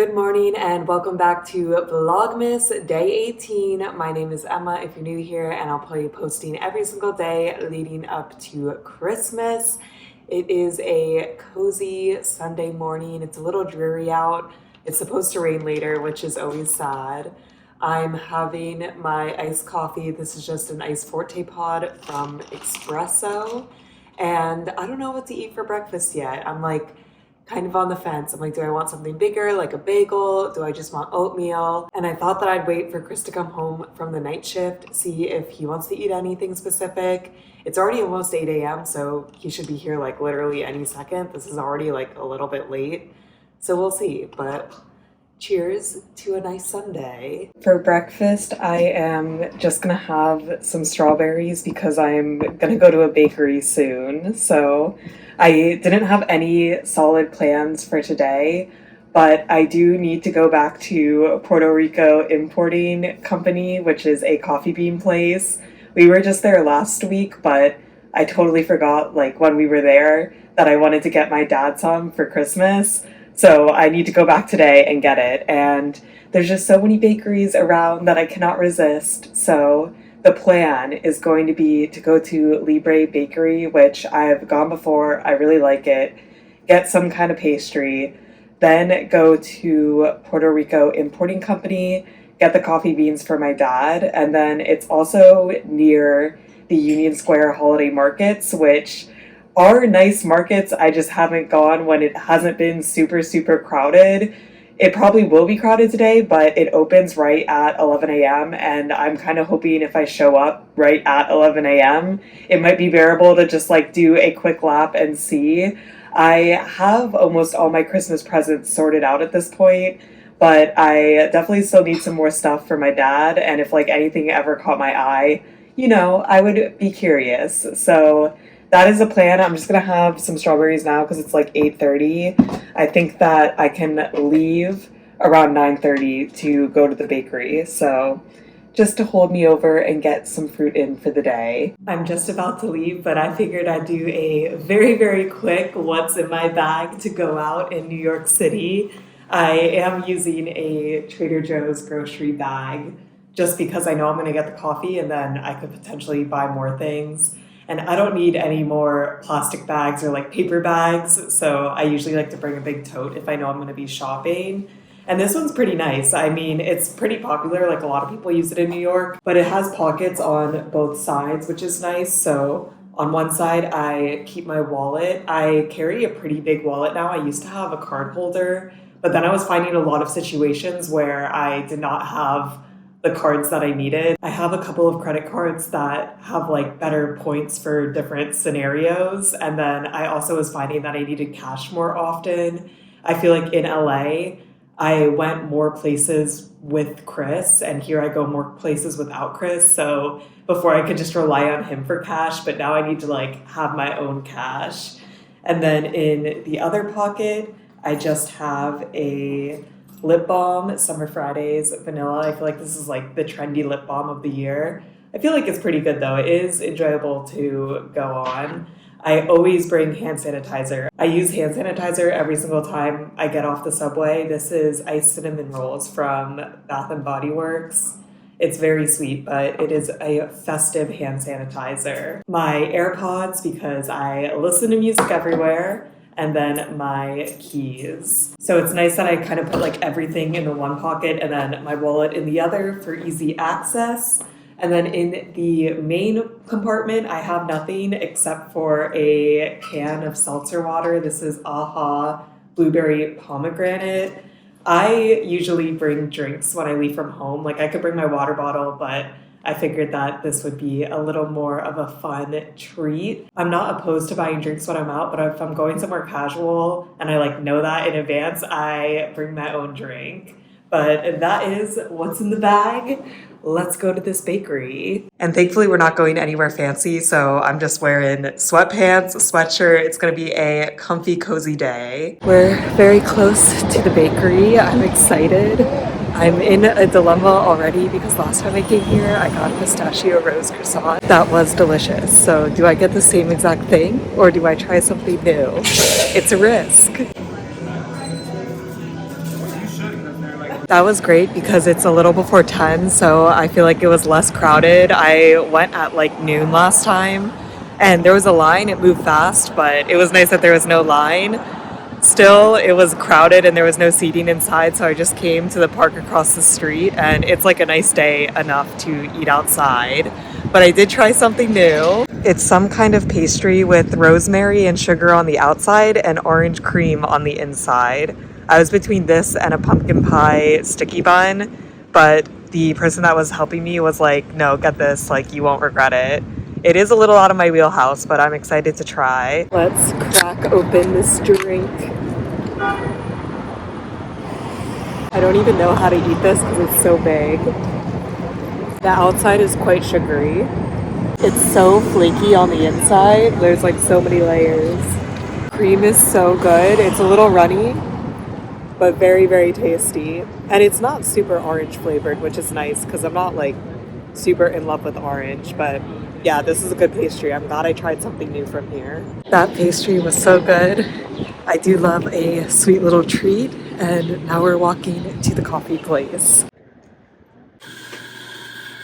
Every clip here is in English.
Good morning and welcome back to Vlogmas Day 18. My name is Emma if you're new here, and I'll be posting every single day leading up to Christmas. It is a cozy Sunday morning. It's a little dreary out. It's supposed to rain later, which is always sad. I'm having my iced coffee. This is just an iced forte pod from Espresso. And I don't know what to eat for breakfast yet. I'm like kind of on the fence. I'm like, do I want something bigger, like a bagel? Do I just want oatmeal? And I thought that I'd wait for Chris to come home from the night shift, see if he wants to eat anything specific. It's already almost 8 a.m., so he should be here like literally any second. This is already like a little bit late, so we'll see. But cheers to a nice Sunday. For breakfast, I am just gonna have some strawberries because I'm gonna go to a bakery soon. So I didn't have any solid plans for today, but I do need to go back to Puerto Rico Importing Company, which is a coffee bean place. We were just there last week, but I totally forgot, like, when we were there that I wanted to get my dad some for Christmas. So I need to go back today and get it. And there's just so many bakeries around that I cannot resist. So the plan is going to be to go to Librae Bakery, which I've gone before. I really like it. Get some kind of pastry. Then go to Puerto Rico Importing Company, get the coffee beans for my dad. And then it's also near the Union Square holiday markets, which are nice markets. I just haven't gone when it hasn't been super, super crowded. It probably will be crowded today, but it opens right at 11 a.m. and I'm kind of hoping if I show up right at 11 a.m., it might be bearable to just like do a quick lap and see. I have almost all my Christmas presents sorted out at this point, but I definitely still need some more stuff for my dad. And if like anything ever caught my eye, I would be curious. So that is the plan. I'm just going to have some strawberries now because it's like 8:30. I think that I can leave around 9:30 to go to the bakery. So just to hold me over and get some fruit in for the day. I'm just about to leave, but I figured I'd do a very, very quick what's in my bag to go out in New York City. I am using a Trader Joe's grocery bag just because I know I'm going to get the coffee and then I could potentially buy more things. And I don't need any more plastic bags or like paper bags, so I usually like to bring a big tote if I know I'm going to be shopping. And this one's pretty nice. I mean, it's pretty popular, like a lot of people use it in New York, but it has pockets on both sides, which is nice. So on one side, I keep my wallet. I carry a pretty big wallet now. I used to have a card holder, but then I was finding a lot of situations where I did not have the cards that I needed. I have a couple of credit cards that have like better points for different scenarios. And then I also was finding that I needed cash more often. I feel like in LA, I went more places with Chris, and here I go more places without Chris. So before I could just rely on him for cash, but now I need to like have my own cash. And then in the other pocket, I just have a lip balm, Summer Fridays vanilla. I feel like this is like the trendy lip balm of the year. I feel like it's pretty good though. It is enjoyable to go on. I always bring hand sanitizer. I use hand sanitizer every single time I get off the subway. This is iced cinnamon rolls from Bath and Body Works. It's very sweet, but it is a festive hand sanitizer. My AirPods because I listen to music everywhere. And then my keys. So it's nice that I kind of put like everything in the one pocket and then my wallet in the other for easy access. And then in the main compartment, I have nothing except for a can of seltzer water. This is AHA Blueberry Pomegranate. I usually bring drinks when I leave from home. Like I could bring my water bottle, but I figured that this would be a little more of a fun treat. I'm not opposed to buying drinks when I'm out, but if I'm going somewhere casual and I like know that in advance, I bring my own drink. But that is what's in the bag. Let's go to this bakery. And thankfully we're not going anywhere fancy, so I'm just wearing sweatpants, a sweatshirt. It's gonna be a comfy, cozy day. We're very close to the bakery. I'm excited. I'm in a dilemma already because last time I came here, I got a pistachio rose croissant. That was delicious. So do I get the same exact thing or do I try something new? It's a risk. That was great because it's a little before 10, so I feel like it was less crowded. I went at like noon last time and there was a line. It moved fast, but it was nice that there was no line. Still, it was crowded and there was no seating inside, so I just came to the park across the street, and it's like a nice day enough to eat outside. But I did try something new. It's some kind of pastry with rosemary and sugar on the outside and orange cream on the inside. I was between this and a pumpkin pie sticky bun, but the person that was helping me was like, no, get this, like you won't regret it. It is a little out of my wheelhouse, but I'm excited to try. Let's crack open this drink. I don't even know how to eat this because it's so big. The outside is quite sugary. It's so flaky on the inside. There's like so many layers. Cream is so good. It's a little runny, but very, very tasty. And it's not super orange flavored, which is nice because I'm not like super in love with orange, but yeah, this is a good pastry. I'm glad I tried something new from here. That pastry was so good. I do love a sweet little treat, and now we're walking to the coffee place.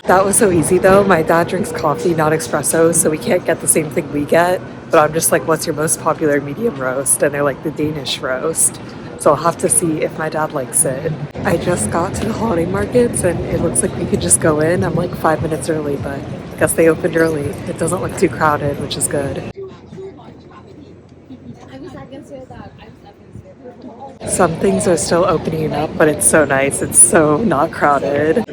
That was so easy though. My dad drinks coffee, not espresso, so we can't get the same thing we get. But I'm just like, what's your most popular medium roast? And they're like the Danish roast. So I'll have to see if my dad likes it. I just got to the holiday markets and it looks like we could just go in. I'm like 5 minutes early, but I guess they opened early. It doesn't look too crowded, which is good. Some things are still opening up, but it's so nice. It's so not crowded.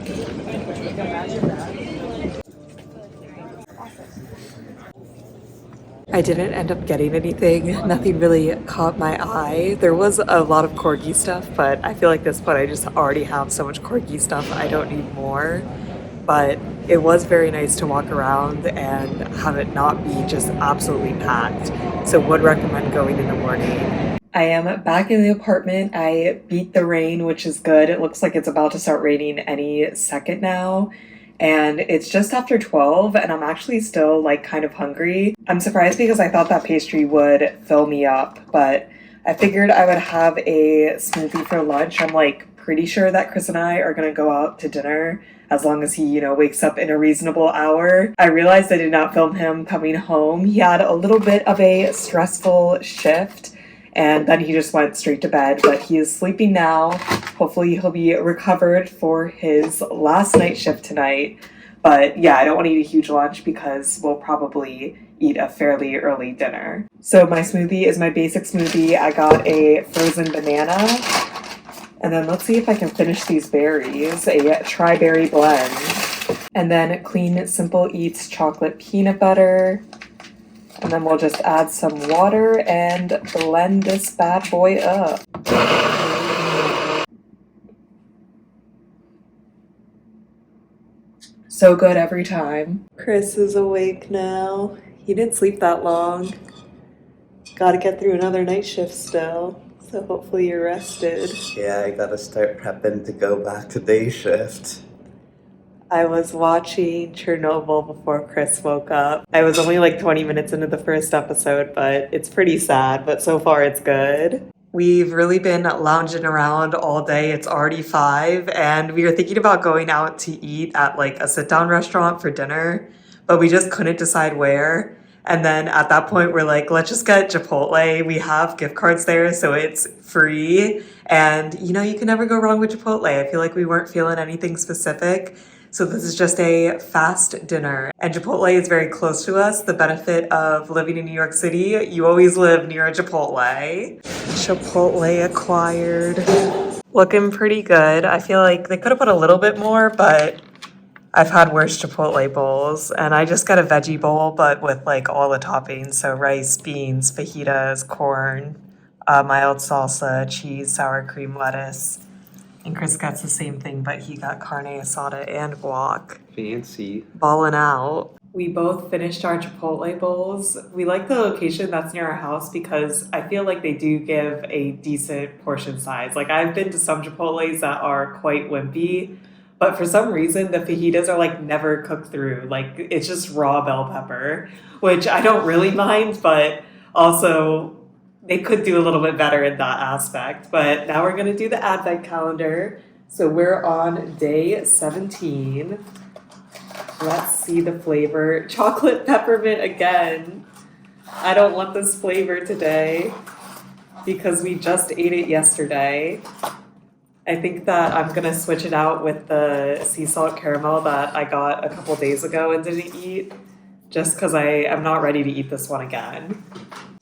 I didn't end up getting anything. Nothing really caught my eye. There was a lot of corgi stuff, but I feel like at this point I just already have so much corgi stuff. I don't need more. But it was very nice to walk around and have it not be just absolutely packed. So would recommend going in the morning. I am back in the apartment. I beat the rain, which is good. It looks like it's about to start raining any second now. And it's just after 12 and I'm actually still like kind of hungry. I'm surprised because I thought that pastry would fill me up, but I figured I would have a smoothie for lunch. I'm like pretty sure that Chris and I are gonna go out to dinner as long as he, wakes up in a reasonable hour. I realized I did not film him coming home. He had a little bit of a stressful shift and then he just went straight to bed, but he is sleeping now. Hopefully he'll be recovered for his last night shift tonight. But yeah, I don't want to eat a huge lunch because we'll probably eat a fairly early dinner. So my smoothie is my basic smoothie. I got a frozen banana. And then let's see if I can finish these berries. A tri-berry blend. And then Clean Simple Eats chocolate peanut butter. And then we'll just add some water and blend this bad boy up. So good every time. Chris is awake now. He didn't sleep that long. Gotta get through another night shift still. So hopefully you're rested. Yeah, I gotta start prepping to go back to day shift. I was watching Chernobyl before Chris woke up. I was only like 20 minutes into the first episode, but it's pretty sad, but so far it's good. We've really been lounging around all day. It's already 5 and we were thinking about going out to eat at like a sit-down restaurant for dinner, but we just couldn't decide where. And then at that point, we're like, let's just get Chipotle. We have gift cards there, so it's free. And you can never go wrong with Chipotle. I feel like we weren't feeling anything specific. So this is just a fast dinner. And Chipotle is very close to us. The benefit of living in New York City, you always live near a Chipotle. Chipotle acquired. Looking pretty good. I feel like they could have put a little bit more, but I've had worse Chipotle bowls. And I just got a veggie bowl, but with like all the toppings. So rice, beans, fajitas, corn, mild salsa, cheese, sour cream, lettuce. And Chris got the same thing, but he got carne asada and guac. Fancy. Ballin' out. We both finished our Chipotle bowls. We like the location that's near our house because I feel like they do give a decent portion size. Like I've been to some Chipotles that are quite wimpy, but for some reason the fajitas are like never cooked through. Like it's just raw bell pepper, which I don't really mind, but also they could do a little bit better in that aspect. But now we're going to do the advent calendar. So we're on day 17. Let's see the flavor. Chocolate peppermint again. I don't want this flavor today because we just ate it yesterday. I think that I'm gonna switch it out with the sea salt caramel that I got a couple days ago and didn't eat, just because I'm not ready to eat this one again.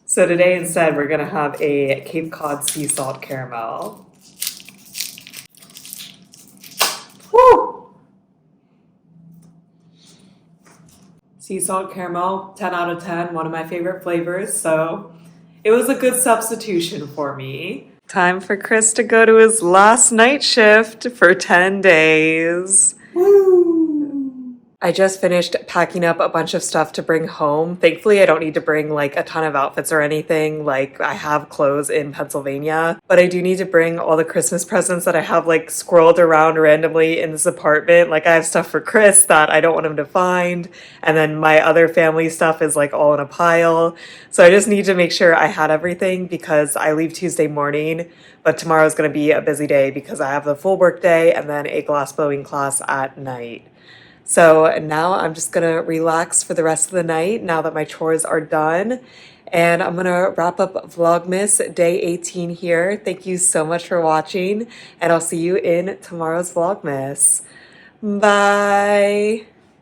So today instead we're gonna have a Cape Cod sea salt caramel. Woo! Sea salt caramel, 10 out of 10, one of my favorite flavors, so it was a good substitution for me. Time for Chris to go to his last night shift for 10 days. Woo! I just finished packing up a bunch of stuff to bring home. Thankfully, I don't need to bring like a ton of outfits or anything. Like I have clothes in Pennsylvania, but I do need to bring all the Christmas presents that I have like scrolled around randomly in this apartment. Like I have stuff for Chris that I don't want him to find. And then my other family stuff is like all in a pile. So I just need to make sure I had everything because I leave Tuesday morning, but tomorrow is going to be a busy day because I have the full work day and then a glass blowing class at night. So now I'm just gonna relax for the rest of the night now that my chores are done. And I'm gonna wrap up Vlogmas day 18 here. Thank you so much for watching, and I'll see you in tomorrow's Vlogmas. Bye.